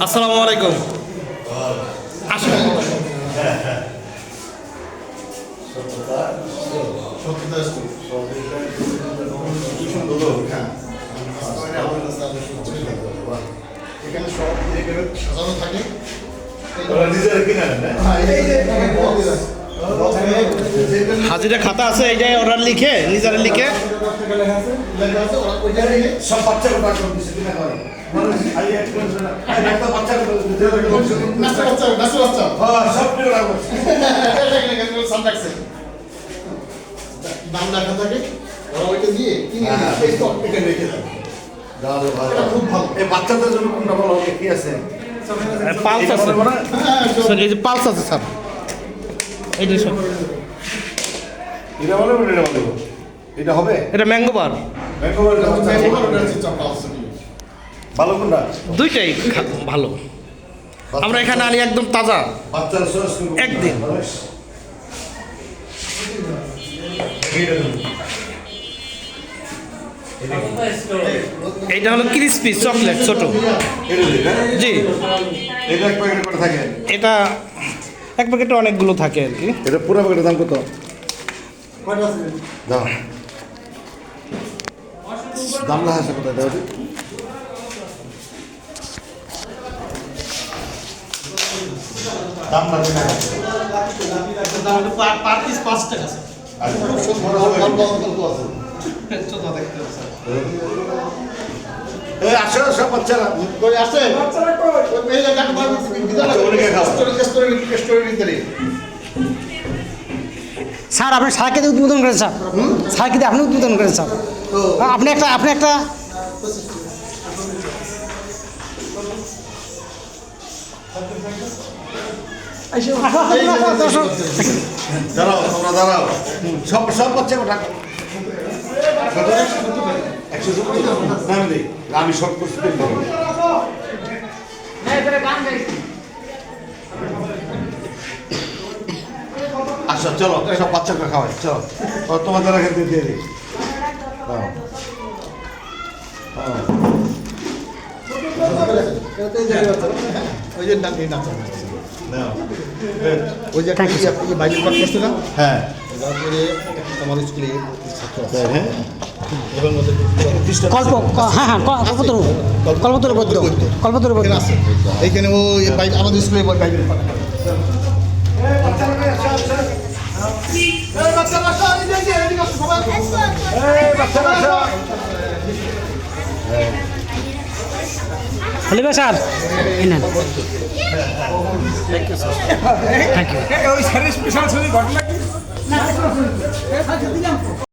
আসসালামু আলাইকুম। আসুন। এখানে সব সাজানো থাকে। হাজিরা খাতা আছে, এইটাই অর্ডার লিখে নিজেরা লিখে সব বাচ্চা দাম লেখা থাকে, ওরা ওইটা দিয়ে কিনে রেখে দেয়। খুব ভালো। এই বাচ্চাদের জন্য কোনটা ভালো হবে? কি আছে? পালস আছে স্যার, এই যে পালস আছে স্যার, এইটা সব। এটা ভালো, এটা ভালো, এটা হবে। এটা ম্যাঙ্গো বার, ভালো কোনটা? দুইটাই ভালো। আমরা এখানে আনি একদম তাজা, বাচ্চারা সস একদিন। এইটা হলো ক্রিসপি চকলেট ছোট। জি, এটা এক প্যাকেট করে থাকে। এটা এক প্যাকেটে অনেকগুলো থাকে আর কি। এটা পুরো প্যাকেটের দাম কত? দাও দাম লেখা আছে কোথায়? দাও দাম লেখা আছে। পার পিস 5 টাকা স্যার। আসো সব বাচ্চারা আছে স্যার আপনি সারকে দিয়ে উদ্বোধন করেন স্যার, সারকে দিয়ে আপনি উদ্বোধন করেন স্যার। আপনি একটা দাঁড়াও, তোমরা দাঁড়াও। সব সব বাচ্চা ডাক। 170 আমি শর্ট করছি। আচ্ছা চলো সব বাচ্চাকে খাওয়াই, চলো তোমাদের এখান থেকে দিয়ে দিই। ওই যে ওই যে বাইবেল পাঠ করছে না, হ্যাঁ তারপরে আমাদের স্কুলে ছাত্র আছে, হ্যাঁ ওদের মধ্যে কল্পতরু বৈদ্য আছে। এইখানে ও আমাদের স্কুলে বাইবেল পাঠ করে। হলিবে স্যার, থ্যাংক ইউ।